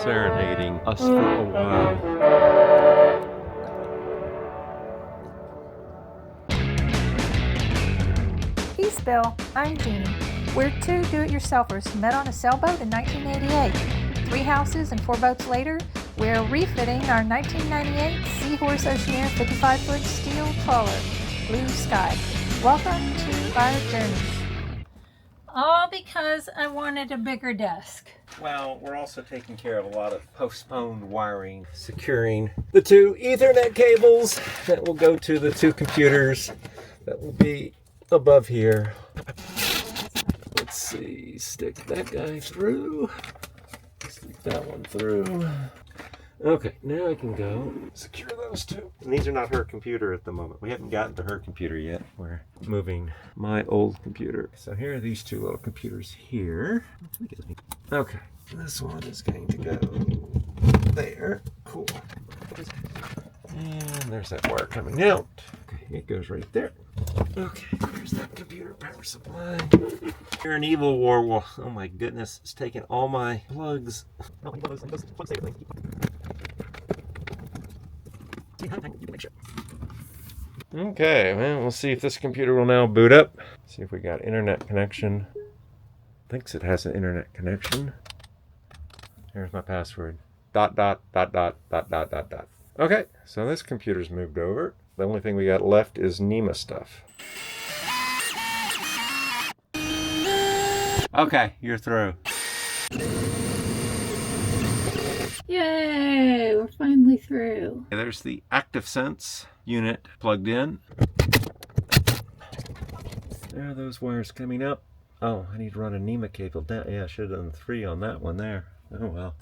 serenading us for a while. Peace, Bill. I'm Jeanne. We're two do-it-yourselfers who met on a sailboat in 1988. 3 houses and 4 boats later, we're refitting our 1998 Seahorse Oceaneer 55-foot steel trawler, Blue Sky. Welcome to our journey. All because I wanted a bigger desk. Well, we're also taking care of a lot of postponed wiring, securing the 2 Ethernet cables that will go to the 2 computers that will be above here. Let's see, stick that guy through, stick that one through. Okay, now I can go secure those 2. And these are not her computer at the moment. We haven't gotten to her computer yet. We're moving my old computer. So here are these 2 little computers here. Okay, this one is going to go there. Cool. And there's that wire coming out. Okay, it goes right there. Okay, there's that computer power supply. You're an evil war wolf. Oh my goodness, it's taking all my plugs. Okay, well, we'll see if this computer will now boot up. See if we got internet connection. Thinks it has an internet connection. Here's my password. ... Okay, so this computer's moved over. The only thing we got left is NEMA stuff. Okay, you're through. Yay, we're finally through. There's the ActiveSense unit plugged in. There are those wires coming up. Oh, I need to run a NEMA cable down. Yeah, I should have done 3 on that one there. Oh well.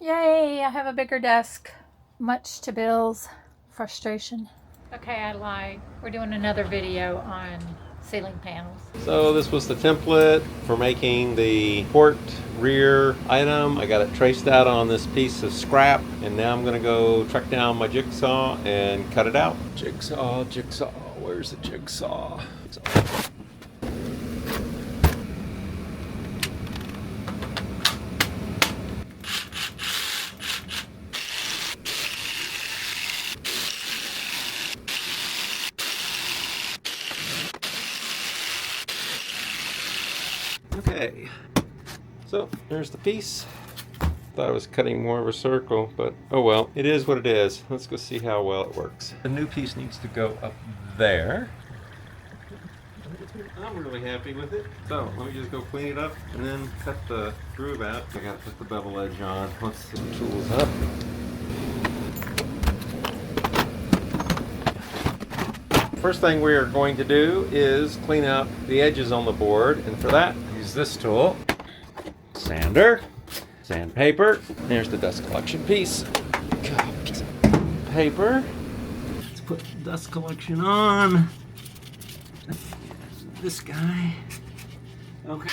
Yay, I have a bigger desk. Much to Bill's frustration. Okay, I lied. We're doing another video on ceiling panels. So this was the template for making the port rear item. I got it traced out on this piece of scrap, and now I'm gonna go track down my jigsaw and cut it out. Jigsaw, jigsaw, where's the jigsaw? Okay, so there's the piece. Thought I was cutting more of a circle, but oh well, it is what it is. Let's go see how well it works. The new piece needs to go up there. I'm really happy with it. So let me just go clean it up and then cut the groove out. I gotta put the bevel edge on once the tool's up. First thing we are going to do is clean out the edges on the board, and for that, use this tool. Sander, sandpaper. There's the dust collection piece. Piece of paper. Let's put the dust collection on. This guy. Okay.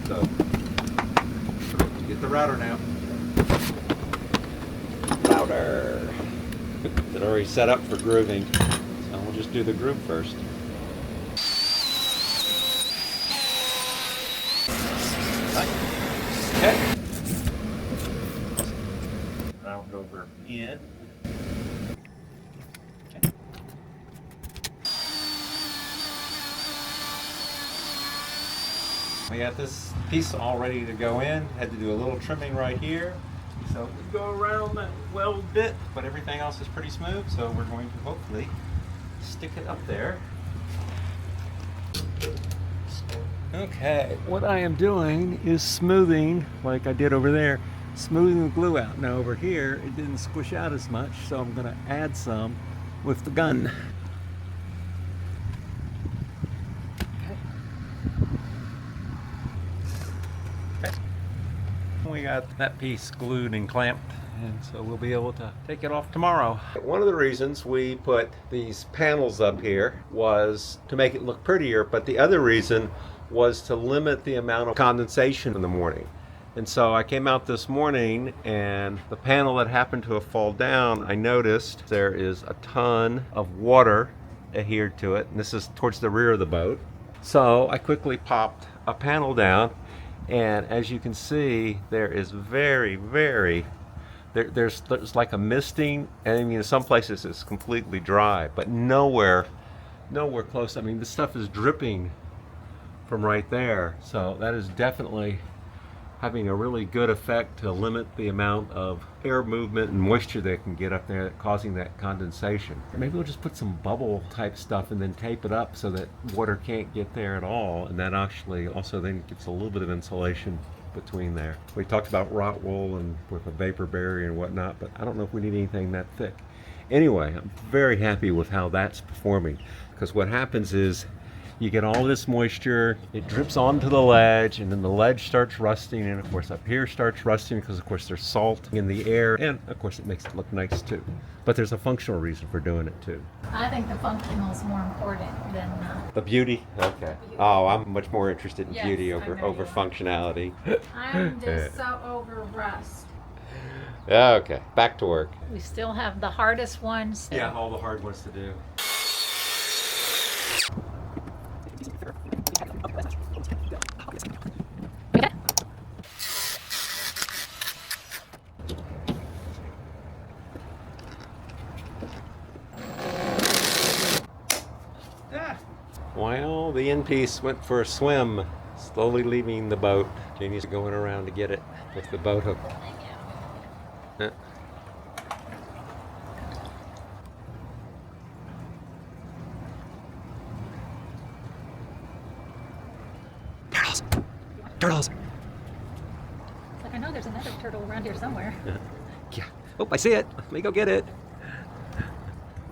So, get the router now. Router. It's already set up for grooving, so we'll just do the groove first. Okay. Round over in. Okay. We got this piece all ready to go in. Had to do a little trimming right here. So we go around that weld bit, but everything else is pretty smooth, so we're going to hopefully stick it up there. Okay, what I am doing is smoothing, like I did over there, smoothing the glue out. Now over here, it didn't squish out as much, so I'm gonna add some with the gun. Okay. We got that piece glued and clamped, and so we'll be able to take it off tomorrow. One of the reasons we put these panels up here was to make it look prettier, but the other reason was to limit the amount of condensation in the morning. And so I came out this morning, and the panel that happened to have fallen down, I noticed there is a ton of water adhered to it, and this is towards the rear of the boat. So I quickly popped a panel down, and as you can see, there is there's like a misting, and I mean in some places it's completely dry, but nowhere close. I mean, this stuff is dripping from right there, so that is definitely having a really good effect to limit the amount of air movement and moisture that can get up there, causing that condensation. Maybe we'll just put some bubble type stuff and then tape it up so that water can't get there at all, and that actually also then gives a little bit of insulation between there. We talked about rot wool and with a vapor barrier and whatnot, but I don't know if we need anything that thick. Anyway, I'm very happy with how that's performing, because what happens is you get all this moisture, it drips onto the ledge, and then the ledge starts rusting, and of course up here starts rusting because of course there's salt in the air, and of course it makes it look nice too. But there's a functional reason for doing it too. I think the functional is more important than the beauty? Okay. Oh, I'm much more interested in Yes, beauty I over know you are. functionality. I'm just so over rust. Okay, back to work. We still have the hardest ones. Yeah, all the hard ones to do. Well, the end piece went for a swim, slowly leaving the boat. Jeanne's going around to get it with the boat hook. Yeah. Turtles! Turtles! It's like I know there's another turtle around here somewhere. Yeah. Oh, I see it. Let me go get it.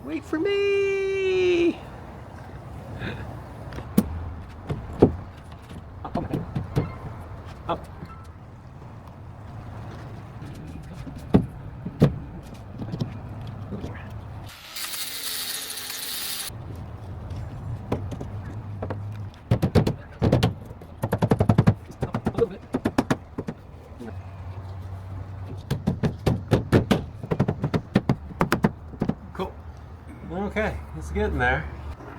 Wait for me! Up. Cool. Okay, it's getting there.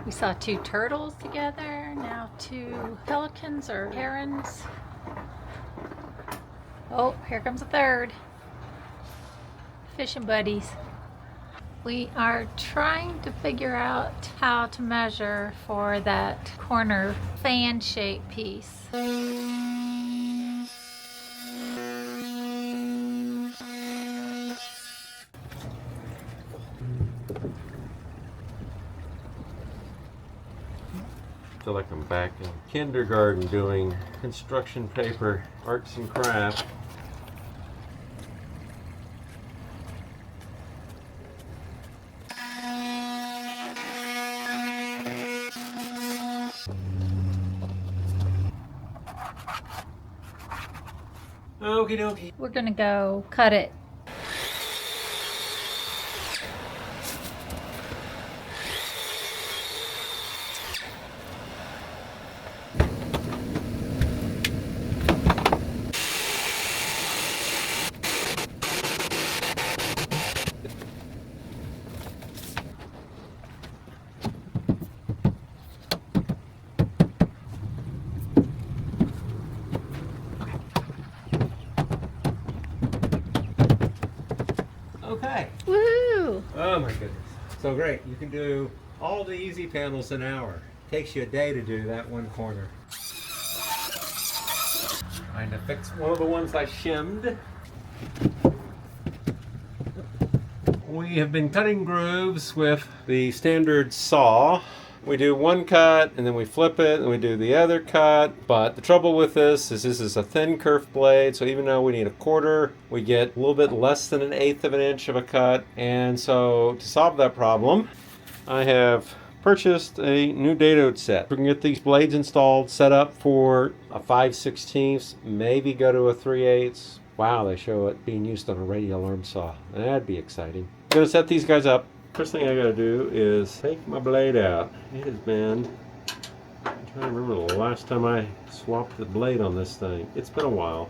We saw 2 turtles together, now 2 pelicans or herons. Oh, here comes a third. Fishing buddies. We are trying to figure out how to measure for that corner fan shaped piece. I feel like I'm back in kindergarten doing construction paper arts and crafts. Okie dokie. We're gonna go cut it. Okay. Woohoo! Oh my goodness. So great. You can do all the easy panels in an hour. Takes you a day to do that one corner. Trying to fix one of the ones I shimmed. We have been cutting grooves with the standard saw. We do one cut and then we flip it and we do the other cut. But the trouble with this is a thin kerf blade, so even though we need a quarter, we get a little bit less than 1/8 of an inch of a cut. And so to solve that problem, I have purchased a new Dado set. We can get these blades installed, set up for a 5/16, maybe go to a 3/8. Wow, they show it being used on a radial arm saw. That'd be exciting. I'm gonna set these guys up. First thing I gotta do is take my blade out. It has been I remember the last time I swapped the blade on this thing. It's been a while.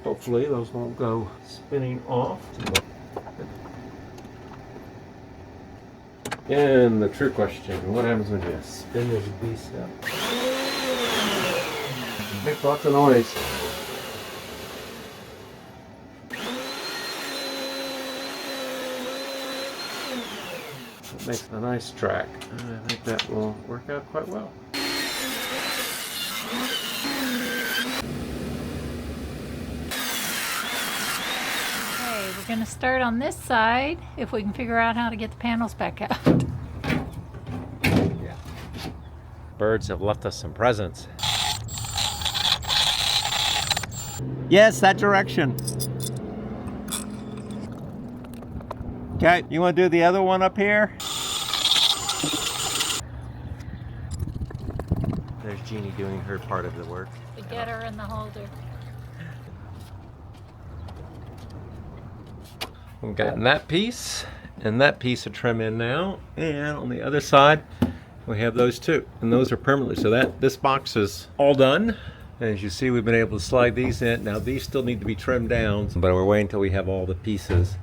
Hopefully those won't go spinning off. And the true question, what happens when you spin this beast up? Makes lots of noise. It makes a nice track. I think that will work out quite well. We're going to start on this side if we can figure out how to get the panels back out. Yeah. Birds have left us some presents. Yes, that direction. Okay, you want to do the other one up here? There's Jeannie doing her part of the work. The getter and the holder. We've gotten that piece and that piece of trim in now, and on the other side we have those two, and those are permanently. So that this box is all done. And as you see, we've been able to slide these in. Now these still need to be trimmed down, but we're waiting until we have all the pieces.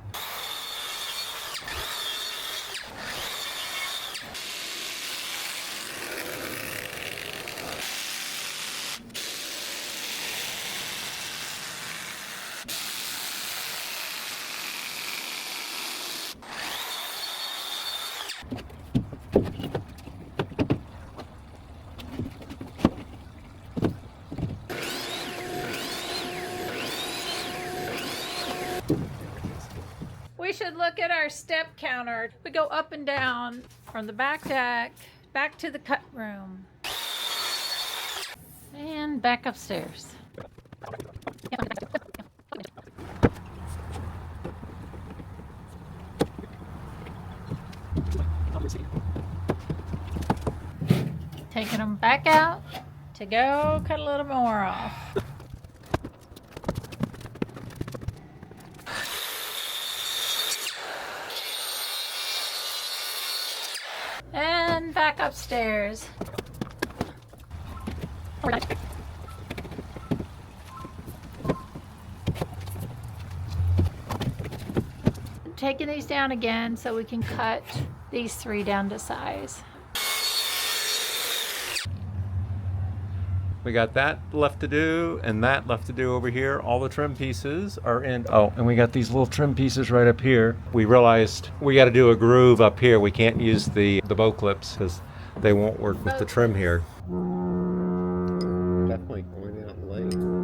We should look at our step counter. We go up and down from the back deck, back to the cut room, and back upstairs. Taking them back out to go cut a little more off. And back upstairs. Taking these down again so we can cut these three down to size. We got that left to do and that left to do over here. All the trim pieces are in. Oh, and we got these little trim pieces right up here. We realized we got to do a groove up here. We can't use the bow clips because they won't work with the trim here. Definitely going out late.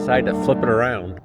decide to flip it around.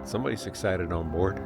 Somebody's excited on board.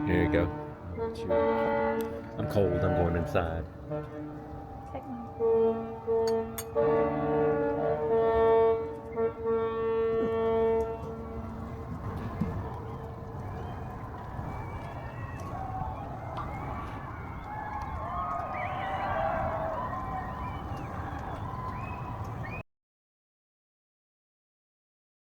Here you go. I'm cold. I'm going inside. Take mine.